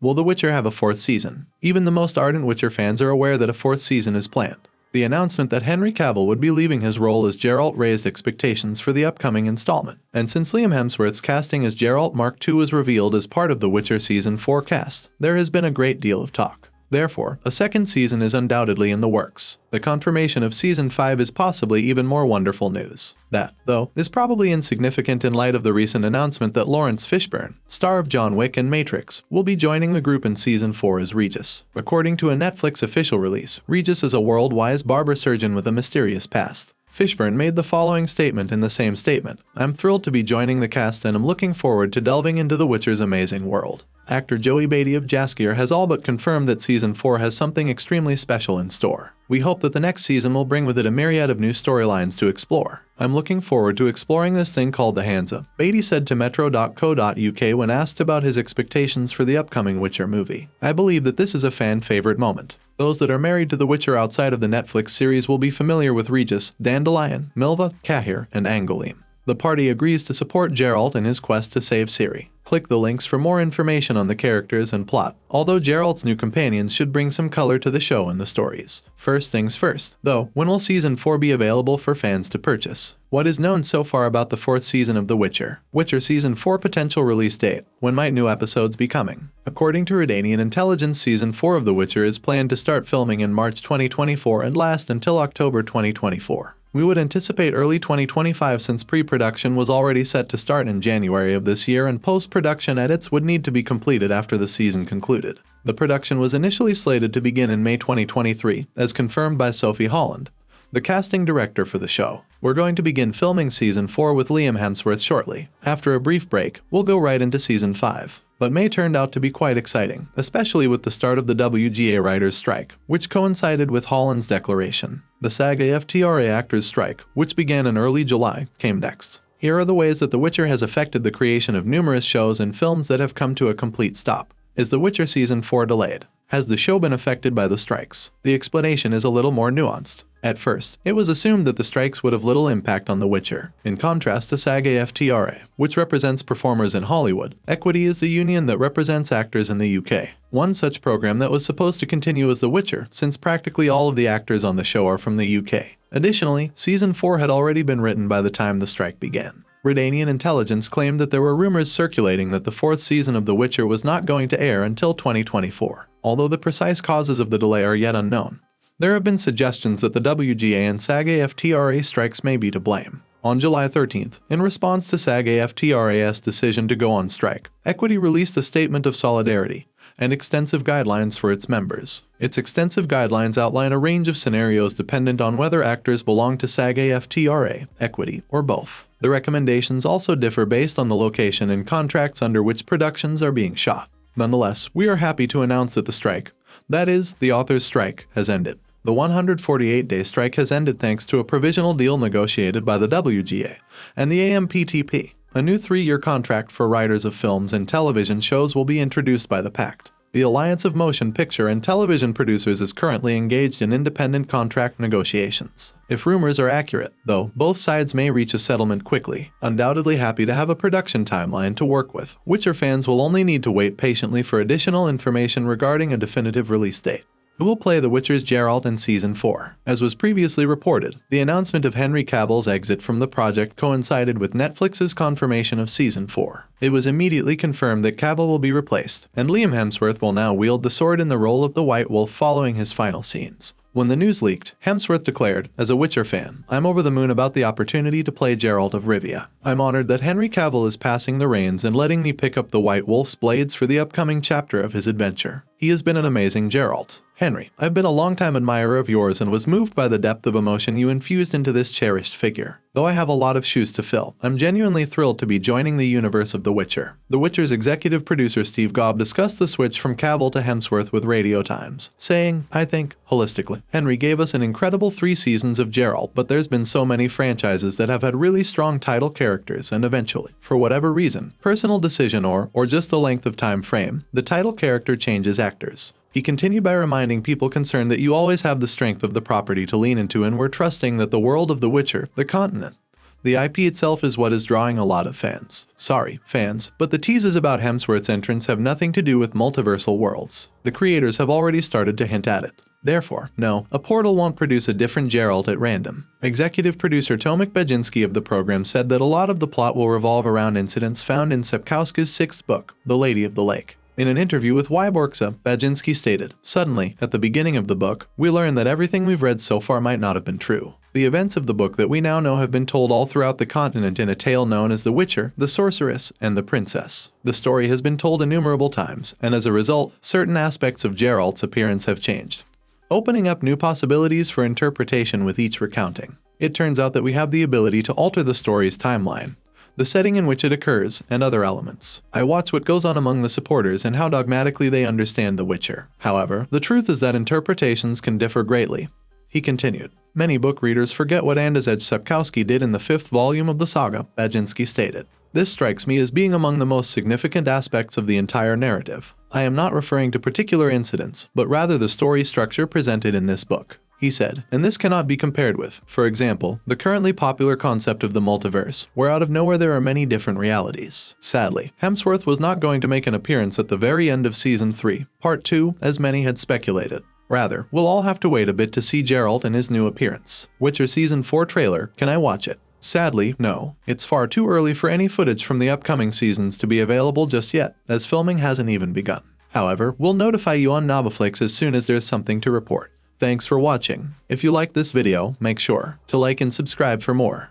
Will The Witcher have a fourth season? Even the most ardent Witcher fans are aware that a fourth season is planned. The announcement that Henry Cavill would be leaving his role as Geralt raised expectations for the upcoming installment. And since Liam Hemsworth's casting as Geralt Mark II was revealed as part of The Witcher Season 4 cast, there has been a great deal of talk. Therefore, a second season is undoubtedly in the works. The confirmation of Season 5 is possibly even more wonderful news. That, though, is probably insignificant in light of the recent announcement that Lawrence Fishburne, star of John Wick and Matrix, will be joining the group in Season 4 as Regis. According to a Netflix official release, Regis is a world-wise barber surgeon with a mysterious past. Fishburne made the following statement in the same statement: "I'm thrilled to be joining the cast and I'm looking forward to delving into The Witcher's amazing world." Actor Joey Batey of Jaskier has all but confirmed that Season 4 has something extremely special in store. "We hope that the next season will bring with it a myriad of new storylines to explore. I'm looking forward to exploring this thing called the Hansa," Batey said to Metro.co.uk when asked about his expectations for the upcoming Witcher movie. "I believe that this is a fan-favorite moment. Those that are married to The Witcher outside of the Netflix series will be familiar with Regis, Dandelion, Milva, Cahir, and Angolim. The party agrees to support Geralt in his quest to save Ciri. Click the links for more information on the characters and plot, although Geralt's new companions should bring some color to the show and the stories. First things first, though, when will Season 4 be available for fans to purchase? What is known so far about the fourth season of The Witcher? Witcher Season 4 potential release date. When might new episodes be coming? According to Redanian intelligence, Season 4 of The Witcher is planned to start filming in March 2024 and last until October 2024. We would anticipate early 2025 since pre-production was already set to start in January of this year and post-production edits would need to be completed after the season concluded. The production was initially slated to begin in May 2023, as confirmed by Sophie Holland, the casting director for the show. "We're going to begin filming Season 4 with Liam Hemsworth shortly. After a brief break, we'll go right into Season 5. But May turned out to be quite exciting, especially with the start of the WGA writers' strike, which coincided with Holland's declaration. The SAG-AFTRA actors' strike, which began in early July, came next. Here are the ways that The Witcher has affected the creation of numerous shows and films that have come to a complete stop. Is The Witcher Season 4 delayed? Has the show been affected by the strikes? The explanation is a little more nuanced. At first, it was assumed that the strikes would have little impact on The Witcher. In contrast to SAG-AFTRA, which represents performers in Hollywood, Equity is the union that represents actors in the UK. One such program that was supposed to continue is The Witcher, since practically all of the actors on the show are from the UK. Additionally, Season 4 had already been written by the time the strike began. Redanian intelligence claimed that there were rumors circulating that the fourth season of The Witcher was not going to air until 2024, although the precise causes of the delay are yet unknown. There have been suggestions that the WGA and SAG-AFTRA strikes may be to blame. On July 13th, in response to SAG-AFTRA's decision to go on strike, Equity released a statement of solidarity and extensive guidelines for its members. Its extensive guidelines outline a range of scenarios dependent on whether actors belong to SAG-AFTRA, Equity, or both. The recommendations also differ based on the location and contracts under which productions are being shot. Nonetheless, we are happy to announce that the strike, that is, the authors' strike, has ended. The 148-day strike has ended thanks to a provisional deal negotiated by the WGA and the AMPTP. A new 3-year contract for writers of films and television shows will be introduced by the Pact. The Alliance of Motion Picture and Television Producers is currently engaged in independent contract negotiations. If rumors are accurate, though, both sides may reach a settlement quickly. Undoubtedly happy to have a production timeline to work with. Witcher fans will only need to wait patiently for additional information regarding a definitive release date. Who will play The Witcher's Geralt in Season 4? As was previously reported, the announcement of Henry Cavill's exit from the project coincided with Netflix's confirmation of Season 4. It was immediately confirmed that Cavill will be replaced, and Liam Hemsworth will now wield the sword in the role of the White Wolf following his final scenes. When the news leaked, Hemsworth declared, "As a Witcher fan, I'm over the moon about the opportunity to play Geralt of Rivia. I'm honored that Henry Cavill is passing the reins and letting me pick up the White Wolf's blades for the upcoming chapter of his adventure. He has been an amazing Geralt. Henry, I've been a longtime admirer of yours and was moved by the depth of emotion you infused into this cherished figure. Though I have a lot of shoes to fill, I'm genuinely thrilled to be joining the universe of The Witcher." The Witcher's executive producer Steve Gobb discussed the switch from Cavill to Hemsworth with Radio Times, saying, "I think, holistically, Henry gave us an incredible 3 seasons of Geralt, but there's been so many franchises that have had really strong title characters and eventually, for whatever reason, personal decision or just the length of time frame, the title character changes actors." He continued by reminding people concerned that you always have the strength of the property to lean into and we're trusting that the world of The Witcher, the continent, The IP itself is what is drawing a lot of fans. Sorry, fans, but the teases about Hemsworth's entrance have nothing to do with multiversal worlds. The creators have already started to hint at it. Therefore, no, a portal won't produce a different Geralt at random. Executive producer Tomek Baginski of the program said that a lot of the plot will revolve around incidents found in Sapkowski's sixth book, The Lady of the Lake. In an interview with Wyborgsa, Baginski stated, "Suddenly, at the beginning of the book, we learn that everything we've read so far might not have been true. The events of the book that we now know have been told all throughout the continent in a tale known as The Witcher, the Sorceress, and the Princess. The story has been told innumerable times, and as a result, certain aspects of Geralt's appearance have changed, opening up new possibilities for interpretation with each recounting. It turns out that we have the ability to alter the story's timeline, the setting in which it occurs, and other elements. I watch what goes on among the supporters and how dogmatically they understand The Witcher. However, the truth is that interpretations can differ greatly." He continued. "Many book readers forget what Andrzej Sapkowski did in the 5th volume of the saga," Baginski stated. "This strikes me as being among the most significant aspects of the entire narrative. I am not referring to particular incidents, but rather the story structure presented in this book," he said, "and this cannot be compared with, for example, the currently popular concept of the multiverse, where out of nowhere there are many different realities." Sadly, Hemsworth was not going to make an appearance at the very end of Season 3, Part 2, as many had speculated. Rather, we'll all have to wait a bit to see Geralt in his new appearance. Witcher Season 4 trailer, can I watch it? Sadly, no. It's far too early for any footage from the upcoming seasons to be available just yet, as filming hasn't even begun. However, we'll notify you on NovoFlix as soon as there's something to report. Thanks for watching. If you liked this video, make sure to like and subscribe for more.